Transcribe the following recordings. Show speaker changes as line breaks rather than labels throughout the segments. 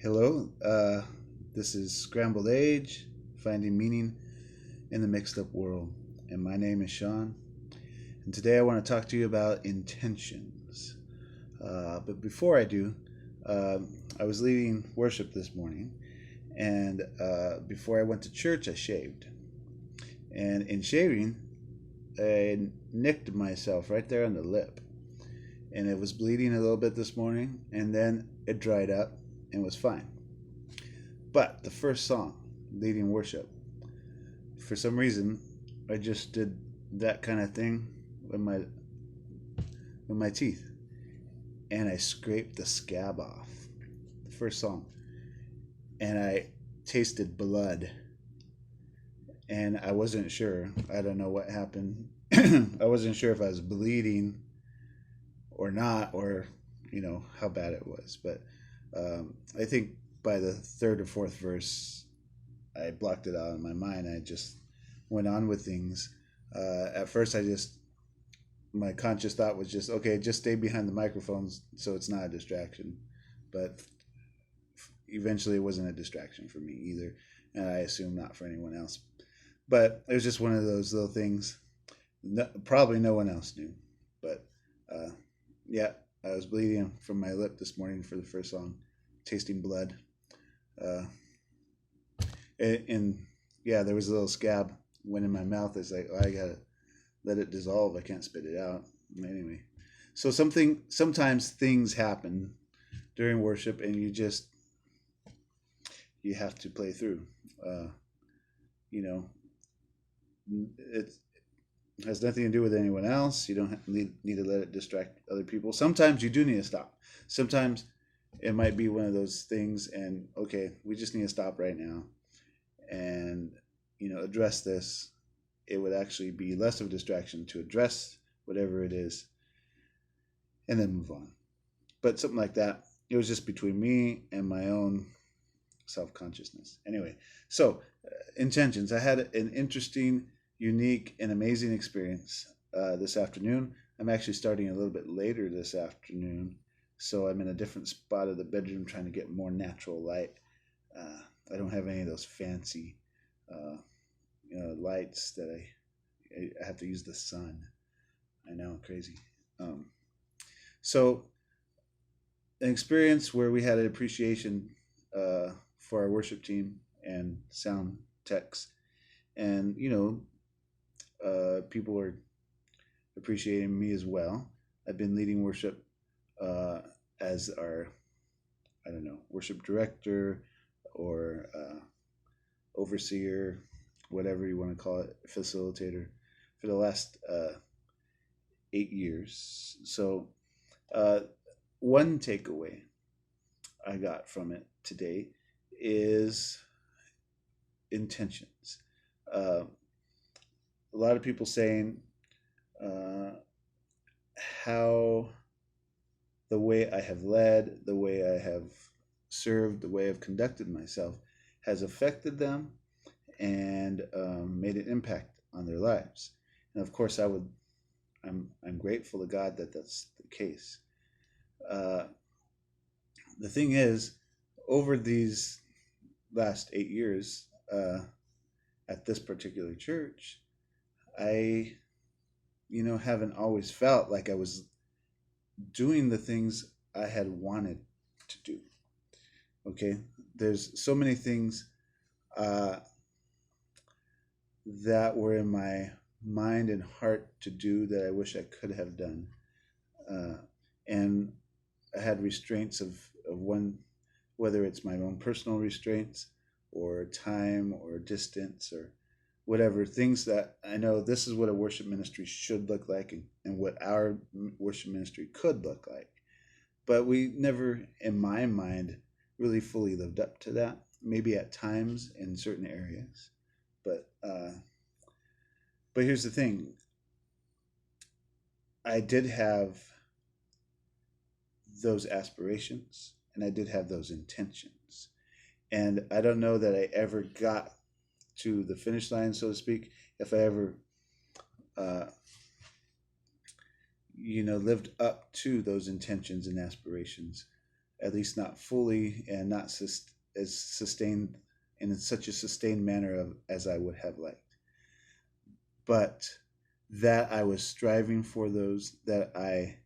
Hello, this is Scrambled Age, finding meaning in the mixed up world. And my name is Sean. And today I want to talk to you about intentions. But before I do, uh, I was leading worship this morning. And before I went to church, I shaved. And in shaving, I nicked myself right there on the lip. And it was bleeding a little bit this morning. And then it dried up and was fine. But the first song, leading worship, for some reason, I just did that kind of thing with my teeth, and I scraped the scab off. The first song, and I tasted blood, and I wasn't sure. I don't know what happened. I wasn't sure if I was bleeding or not, or how bad it was. But I think by the third or fourth verse, I blocked it out of my mind. I just went on with things. At first, my conscious thought was just, okay, just stay behind the microphones so it's not a distraction. But eventually, it wasn't a distraction for me either, and I assume not for anyone else. But it was just one of those little things. No, probably no one else knew, but uh, yeah, I was bleeding from my lip this morning for the first song, tasting blood. Uh, and yeah, there was a little scab went in my mouth. It's like, oh, I gotta let it dissolve. I can't spit it out. Anyway, so sometimes things happen during worship, and you have to play through. Uh, you know, it has nothing to do with anyone else. You don't need to let it distract other people. Sometimes you do need to stop. Sometimes it might be one of those things, and okay, we just need to stop right now and address this. It would actually be less of a distraction to address whatever it is and then move on. But something like that, it was just between me and my own self-consciousness. Anyway, so intentions. I had an interesting, unique, and amazing experience this afternoon. I'm actually starting a little bit later this afternoon, so I'm in a different spot of the bedroom trying to get more natural light. I don't have any of those fancy uh, lights that I have to use the sun. I know, crazy. Um, so an experience where we had an appreciation for our worship team and sound techs, and people were appreciating me as well. I've been leading worship uh, as our, I don't know, worship director or overseer, whatever you want to call it, facilitator, for the last 8 years. So, uh, one takeaway I got from it today is intentions. Uh, a lot of people saying uh, how the way I have led, the way I have served, the way I've conducted myself has affected them and made an impact on their lives. And of course, I'm grateful to God that that's the case. Uh, the thing is, over these last 8 years at this particular church, I, haven't always felt like I was doing the things I had wanted to do. Okay, there's so many things uh, that were in my mind and heart to do that I wish I could have done. Uh, and I had restraints of one, whether it's my own personal restraints or time or distance or whatever, things that I know this is what a worship ministry should look like, and what our worship ministry could look like. But we never, in my mind, really fully lived up to that. Maybe at times in certain areas, but here's the thing: I did have those aspirations, and I did have those intentions, and I don't know that I ever got to the finish line, so to speak. If I ever, uh, lived up to those intentions and aspirations, at least not fully, and not as sustained in such a sustained manner as I would have liked. But that I was striving for those, that I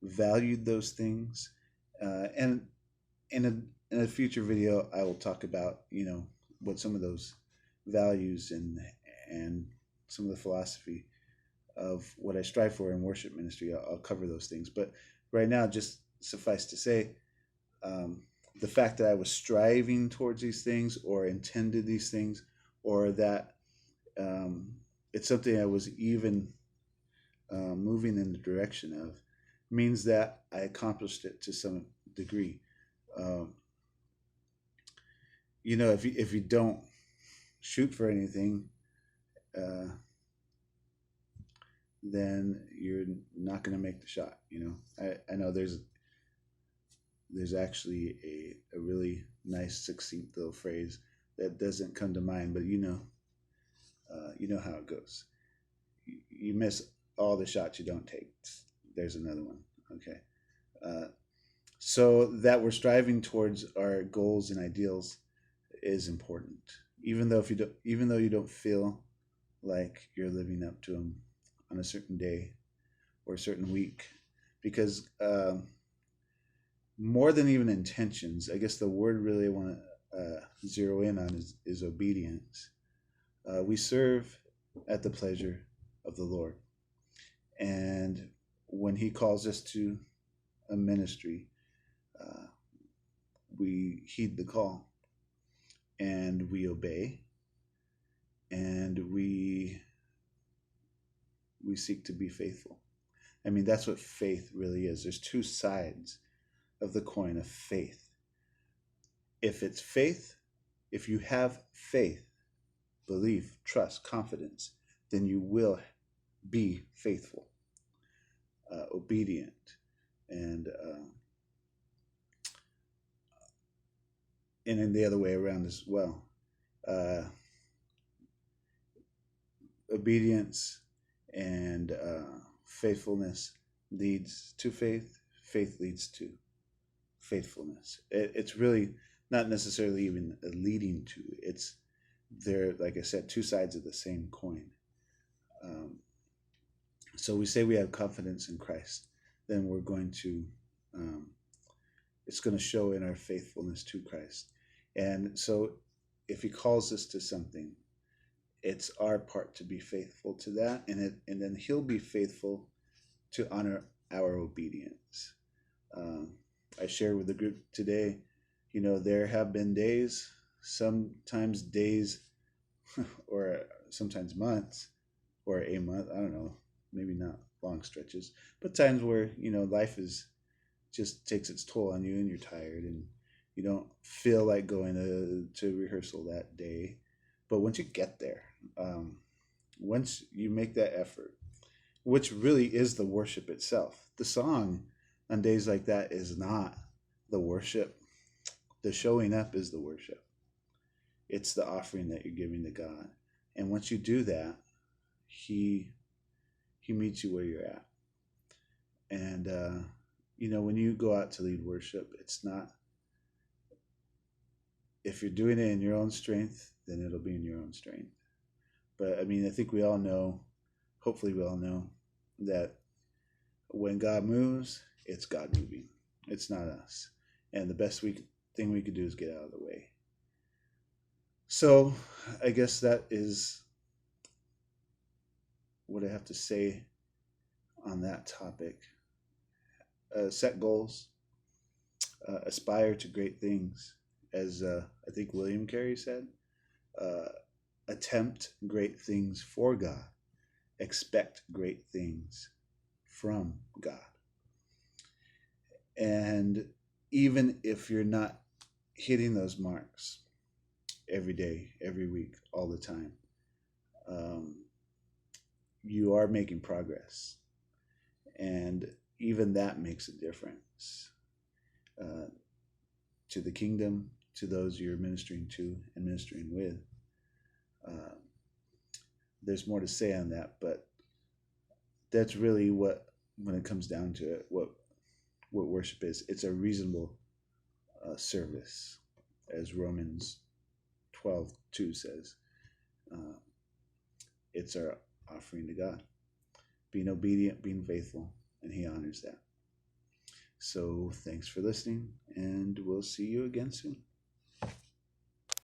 valued those things, and in a future video, I will talk about what some of those values and some of the philosophy of what I strive for in worship ministry. I'll cover those things, but right now, just suffice to say, the fact that I was striving towards these things, or intended these things, or that it's something I was even moving in the direction of, means that I accomplished it to some degree. Um, if you don't shoot for anything, uh, then you're not going to make the shot. I know there's actually a really nice, succinct little phrase that doesn't come to mind, but you know how it goes. You miss all the shots you don't take. There's another one. Okay. Uh, so that we're striving towards our goals and ideals is important, even though you don't feel like you're living up to them on a certain day or a certain week, because more than even intentions, I guess the word really I want to zero in on is obedience. We serve at the pleasure of the Lord, and when He calls us to a ministry, uh, we heed the call, and we obey, and we seek to be faithful. I mean, that's what faith really is. There's two sides of the coin of faith. If it's faith, if you have faith, belief, trust, confidence, then you will be faithful, obedient, and in the other way around as well. Uh, Obedience and faithfulness leads to faith. Faith leads to faithfulness. It's really not necessarily even a leading to. It's they're, like I said, two sides of the same coin. Um, so we say we have confidence in Christ, then we're going to. It's going to show in our faithfulness to Christ, and so if He calls us to something, it's our part to be faithful to that, and then He'll be faithful to honor our obedience. Um, I shared with the group today, there have been days, sometimes days, or sometimes months, or a month, I don't know, maybe not long stretches, but times where, life is just takes its toll on you, and you're tired, and you don't feel like going to rehearsal that day. But once you get there, once you make that effort, which really is the worship itself, the song on days like that is not the worship. The showing up is the worship. It's the offering that you're giving to God. And once you do that, He meets you where you're at. And when you go out to lead worship, it's not, if you're doing it in your own strength, then it'll be in your own strength. But I mean, I think we all know, hopefully we all know, that when God moves, it's God moving. It's not us. And the best thing we could do is get out of the way. So I guess that is what I have to say on that topic. Set goals, aspire to great things, as I think William Carey said. Attempt great things for God. Expect great things from God. And even if you're not hitting those marks every day, every week, all the time, you are making progress. And even that makes a difference to the kingdom, to those you're ministering to and ministering with. There's more to say on that, but that's really when it comes down to it, what worship is. It's a reasonable service, as Romans 12:2 says. Uh, it's our offering to God, being obedient, being faithful, and He honors that. So thanks for listening, and we'll see you again soon.